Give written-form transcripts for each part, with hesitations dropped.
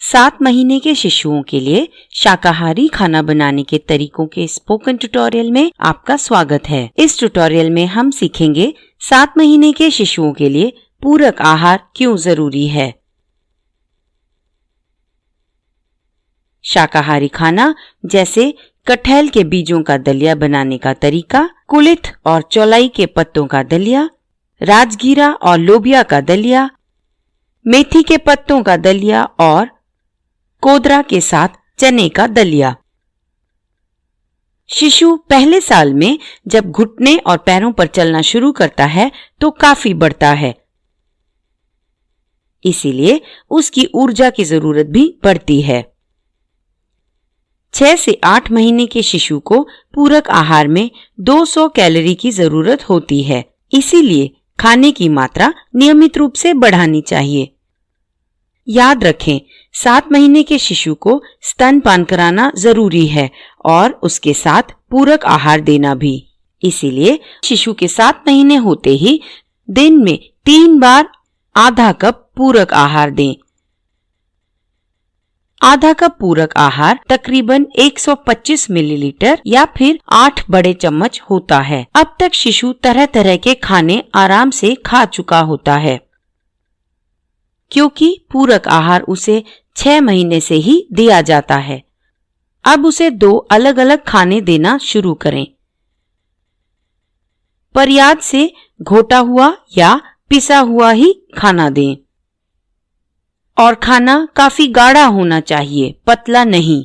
7 महीने के शिशुओं के लिए शाकाहारी खाना बनाने के तरीकों के स्पोकन ट्यूटोरियल में आपका स्वागत है। इस ट्यूटोरियल में हम सीखेंगे 7 महीने के शिशुओं के लिए पूरक आहार क्यों जरूरी है। शाकाहारी खाना जैसे कटहल के बीजों का दलिया बनाने का तरीका, कुलिथ और चौलाई के पत्तों का दलिया, राजगीरा और लोबिया का दलिया, मेथी के पत्तों का दलिया और कोदरा के साथ चने का दलिया। शिशु पहले साल में जब घुटने और पैरों पर चलना शुरू करता है तो काफी बढ़ता है, इसीलिए उसकी ऊर्जा की जरूरत भी बढ़ती है। 6 से 8 महीने के शिशु को पूरक आहार में 200 कैलोरी की जरूरत होती है, इसीलिए खाने की मात्रा नियमित रूप से बढ़ानी चाहिए। याद रखें, 7 महीने के शिशु को स्तनपान कराना जरूरी है और उसके साथ पूरक आहार देना भी। इसीलिए शिशु के 7 महीने होते ही दिन में 3 बार आधा कप पूरक आहार दें। आधा कप पूरक आहार तकरीबन 125 मिलीलीटर या फिर 8 बड़े चम्मच होता है। अब तक शिशु तरह तरह के खाने आराम से खा चुका होता है, क्योंकि पूरक आहार उसे 6 महीने से ही दिया जाता है। अब उसे 2 अलग अलग खाने देना शुरू करें, पर याद से घोटा हुआ या पिसा हुआ ही खाना दें। और खाना काफी गाढ़ा होना चाहिए, पतला नहीं।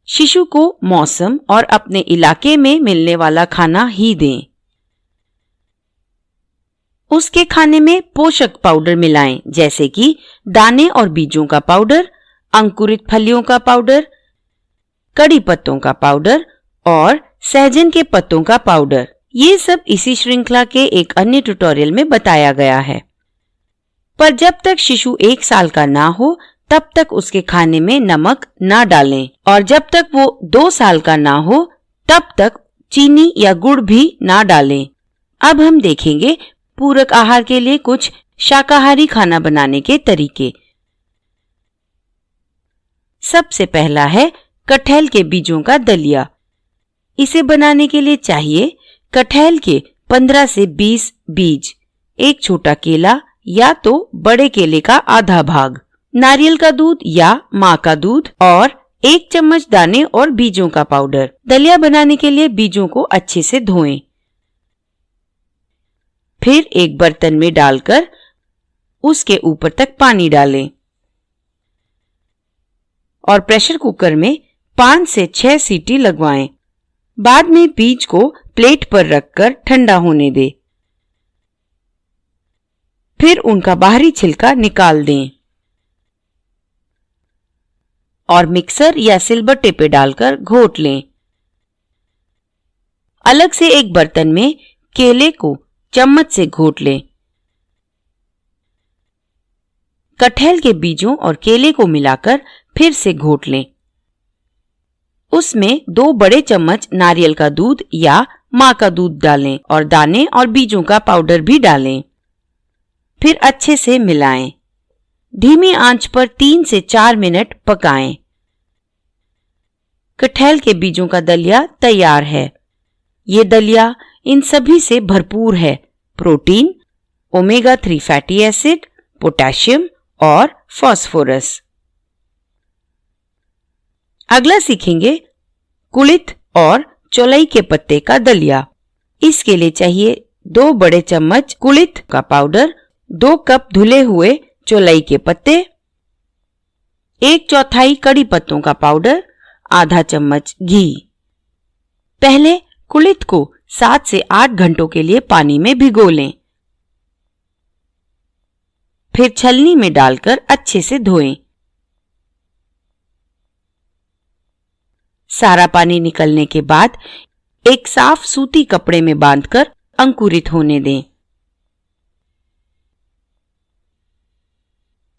शिशु को मौसम और अपने इलाके में मिलने वाला खाना ही दें। उसके खाने में पोषक पाउडर मिलाएं, जैसे कि दाने और बीजों का पाउडर, अंकुरित फलियों का पाउडर, कड़ी पत्तों का पाउडर और सहजन के पत्तों का पाउडर। ये सब इसी श्रृंखला के एक अन्य ट्यूटोरियल में बताया गया है। पर जब तक शिशु 1 साल का ना हो तब तक उसके खाने में नमक ना डालें, और जब तक वो 2 साल का ना हो तब तक चीनी या गुड़ भी ना डालें। अब हम देखेंगे पूरक आहार के लिए कुछ शाकाहारी खाना बनाने के तरीके। सबसे पहला है कटहल के बीजों का दलिया। इसे बनाने के लिए चाहिए कटहल के 15 से 20 बीज, एक छोटा केला या तो बड़े केले का आधा भाग, नारियल का दूध या माँ का दूध और 1 चम्मच दाने और बीजों का पाउडर। दलिया बनाने के लिए बीजों को अच्छे से धोएं, फिर एक बर्तन में डालकर उसके ऊपर तक पानी डालें और प्रेशर कुकर में 5 से 6 सीटी लगवाएं। बाद में बीज को प्लेट पर रखकर ठंडा होने दें, फिर उनका बाहरी छिलका निकाल दें और मिक्सर या सिलबट्टे पे डालकर घोट लें। अलग से एक बर्तन में केले को चम्मच से घोट लें। कटहल के बीजों और केले को मिलाकर फिर से घोट लें। उसमें 2 बड़े चम्मच नारियल का दूध या माँ का दूध डालें और दाने और बीजों का पाउडर भी डालें। फिर अच्छे से मिलाएं। धीमी आंच पर 3 से 4 मिनट पकाएं। कटहल के बीजों का दलिया तैयार है। ये दलिया इन सभी से भरपूर है: protein, omega 3 fatty acid, potassium और फास्फोरस। अगला सीखेंगे कुलिथ और चौलाई के पत्ते का दलिया। इसके लिए चाहिए 2 बड़े चम्मच कुलिथ का पाउडर, 2 कप धुले हुए चौलाई के पत्ते, 1/4 कड़ी पत्तों का पाउडर, आधा चम्मच घी। पहले कुलिथ को 7 से 8 घंटों के लिए पानी में भिगो लें, फिर छलनी में डालकर अच्छे से धोएं। सारा पानी निकलने के बाद एक साफ सूती कपड़े में बांधकर अंकुरित होने दें।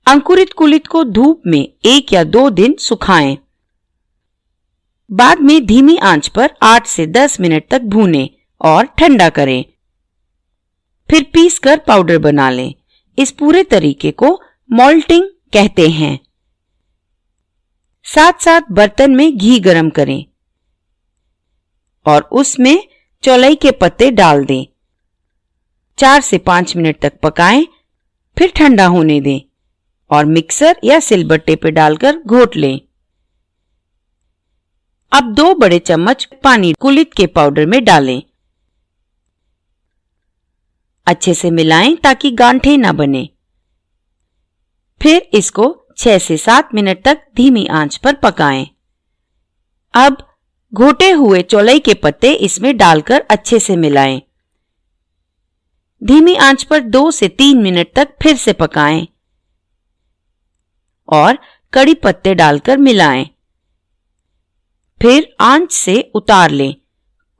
अंकुरित कुलिथ को धूप में 1 या 2 दिन सुखाएं। बाद में धीमी आंच पर 8 से 10 मिनट तक भूनें और ठंडा करें। फिर पीसकर पाउडर बना लें। इस पूरे तरीके को मॉल्टिंग कहते हैं। साथ साथ बर्तन में घी गरम करें और उसमें चौलाई के पत्ते डाल दें। 4 से 5 मिनट तक पकाएं, फिर ठंडा होने दें और मिक्सर या सिलबट्टे पे डालकर घोट लें। अब 2 बड़े चम्मच पानी कुलित के पाउडर में डालें। अच्छे से मिलाएं ताकि गांठें ना बने। फिर इसको 6 से 7 मिनट तक धीमी आंच पर पकाएं। अब घोटे हुए चौलाई के पत्ते इसमें डालकर अच्छे से मिलाएं। धीमी आंच पर 2 से 3 मिनट तक फिर से पकाएं और कड़ी पत्ते डालकर मिलाएं। फिर आंच से उतार लें।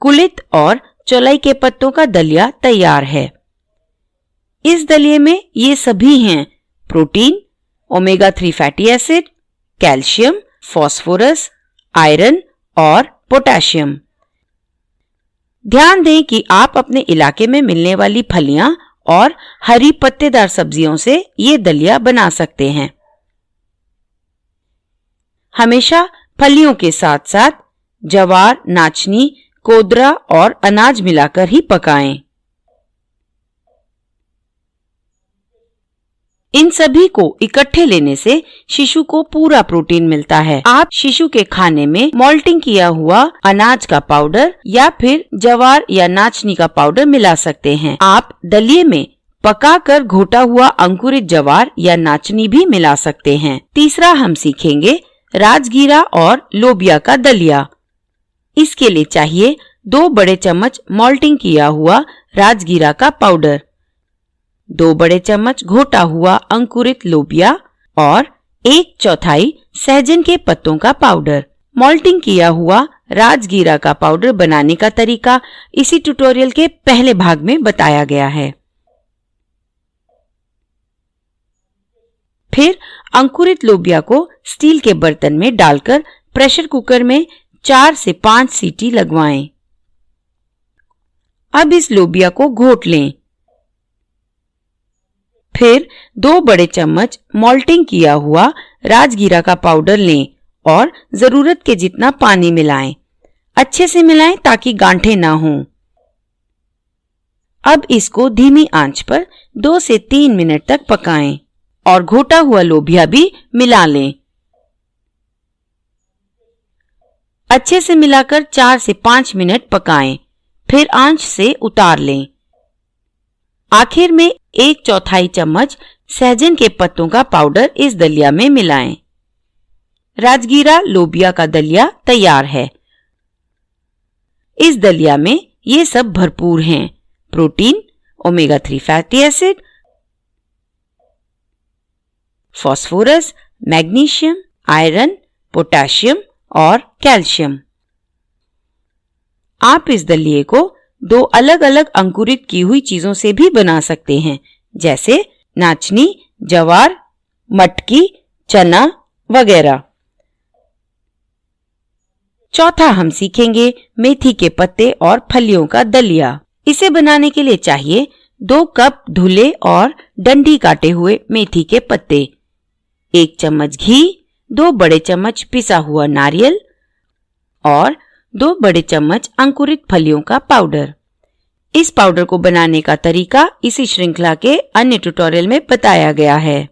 कुलित और चौलाई के पत्तों का दलिया तैयार है। इस दलिये में ये सभी हैं: protein, omega 3 fatty acid, calcium, phosphorus, iron और पोटेशियम। ध्यान दें कि आप अपने इलाके में मिलने वाली फलियां और हरी पत्तेदार सब्जियों से ये दलिया बना सकते हैं। हमेशा फलियों के साथ साथ ज्वार, नाचनी, कोदरा और अनाज मिलाकर ही पकाएं। इन सभी को इकट्ठे लेने से शिशु को पूरा प्रोटीन मिलता है। आप शिशु के खाने में मॉल्टिंग किया हुआ अनाज का पाउडर या फिर ज्वार या नाचनी का पाउडर मिला सकते हैं। आप दलिये में पकाकर घोटा हुआ अंकुरित ज्वार या नाचनी भी मिला सकते हैं। तीसरा हम सीखेंगे राजगीरा और लोबिया का दलिया। इसके लिए चाहिए 2 बड़े चम्मच मॉल्टिंग किया हुआ राजगीरा का पाउडर, 2 बड़े चम्मच घोटा हुआ अंकुरित लोबिया और 1/4 सहजन के पत्तों का पाउडर। मॉल्टिंग किया हुआ राजगीरा का पाउडर बनाने का तरीका इसी ट्यूटोरियल के पहले भाग में बताया गया है। फिर अंकुरित लोबिया को स्टील के बर्तन में डालकर प्रेशर कुकर में 4 से 5 सीटी लगवाएं। अब इस लोबिया को घोट लें। फिर 2 बड़े चम्मच मॉल्टिंग किया हुआ राजगीरा का पाउडर लें और जरूरत के जितना पानी मिलाएं। अच्छे से मिलाएं ताकि गांठें ना हों। अब इसको धीमी आंच पर 2 से 3 मिनट तक पकाएं और घोटा हुआ लोबिया भी मिला लें। अच्छे से मिलाकर 4 से 5 मिनट पकाएं, फिर आंच से उतार लें। आखिर में 1/4 चम्मच सहजन के पत्तों का पाउडर इस दलिया में मिलाएं। राजगीरा लोबिया का दलिया तैयार है। इस दलिया में ये सब भरपूर हैं: protein, omega 3 fatty acid, phosphorus, magnesium, iron, potassium और कैल्शियम। आप इस दलिये को 2 अलग अलग अंकुरित की हुई चीजों से भी बना सकते हैं, जैसे नाचनी, ज्वार, मटकी, चना वगैरह। चौथा हम सीखेंगे मेथी के पत्ते और फलियों का दलिया। इसे बनाने के लिए चाहिए 2 कप धुले और डंडी काटे हुए मेथी के पत्ते, 1 चम्मच घी, 2 बड़े चम्मच पिसा हुआ नारियल और 2 बड़े चम्मच अंकुरित फलियों का पाउडर। इस पाउडर को बनाने का तरीका इसी श्रृंखला के अन्य ट्यूटोरियल में बताया गया है।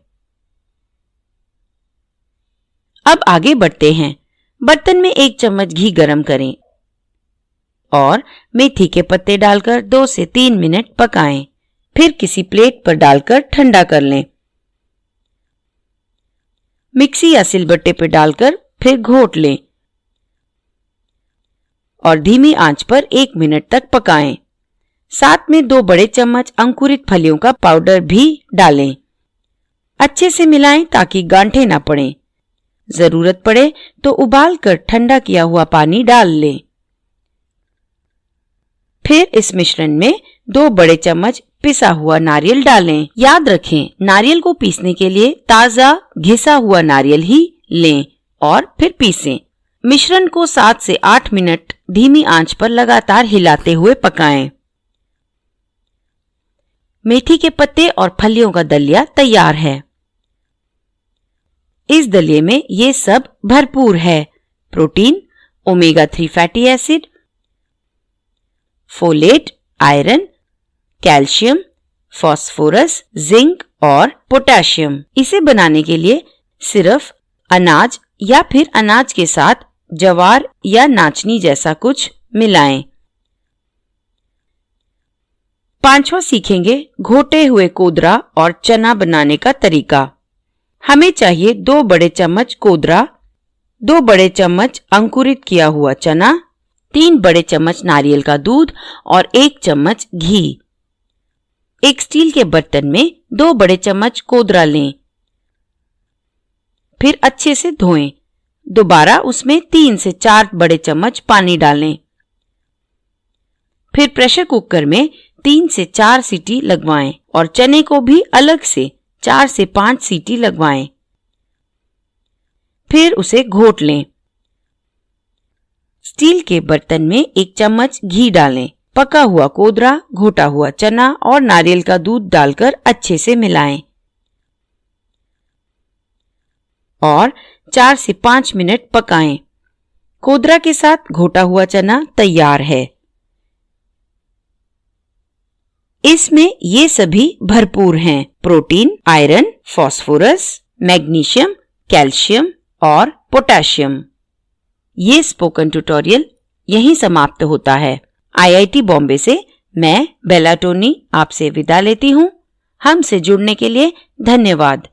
अब आगे बढ़ते हैं। बर्तन में 1 चम्मच घी गरम करें और मेथी के पत्ते डालकर 2 से 3 मिनट पकाएं। फिर किसी प्लेट पर डालकर ठंडा कर लें। मिक्सी या सिलबट्टे पर डालकर फिर घोट लें और धीमी आंच पर 1 मिनट तक पकाएं। साथ में 2 बड़े चम्मच अंकुरित फलियों का पाउडर भी डालें। अच्छे से मिलाएं ताकि गांठें ना पड़ें। जरूरत पड़े तो उबाल कर ठंडा किया हुआ पानी डाल लें। फिर इस मिश्रण में 2 बड़े चम्मच पिसा हुआ नारियल डालें। याद रखें, नारियल को पीसने के लिए ताजा घिसा हुआ नारियल ही लें और फिर पीसें। मिश्रण को 7 से 8 मिनट धीमी आंच पर लगातार हिलाते हुए पकाएं। मेथी के पत्ते और फलियों का दलिया तैयार है। इस दलिये में ये सब भरपूर है। Protein, omega 3 fatty acid, folate, iron, calcium, phosphorus, zinc और पोटेशियम। इसे बनाने के लिए सिर्फ अनाज या फिर अनाज के साथ ज्वार या नाचनी जैसा कुछ मिलाएं। 5वां सीखेंगे घोटे हुए कोदरा और चना बनाने का तरीका। हमें चाहिए 2 बड़े चम्मच कोदरा, 2 बड़े चम्मच अंकुरित किया हुआ चना, 3 बड़े चम्मच नारियल का दूध और 1 चम्मच घी। एक स्टील के बर्तन में 2 बड़े चम्मच कोदरा लें, फिर अच्छे से धोएं। दोबारा उसमें 3 से 4 बड़े चम्मच पानी डालें। फिर प्रेशर कुकर में 3 से 4 सीटी लगवाएं और चने को भी अलग से 4 से 5 सीटी लगवाएं। फिर उसे घोट लें। स्टील के बर्तन में 1 चम्मच घी डालें। पका हुआ कोदरा, घोटा हुआ चना और नारियल का दूध डालकर अच्छे से मिलाएं और 4 से 5 मिनट पकाएं। कोदरा के साथ घोटा हुआ चना तैयार है। इसमें ये सभी भरपूर हैं। Protein, iron, phosphorus, magnesium, calcium और पोटेशियम। ये स्पोकन ट्यूटोरियल यहीं समाप्त होता है। IIT बॉम्बे से मैं बेला टोनी आपसे विदा लेती हूँ। हमसे जुड़ने के लिए धन्यवाद।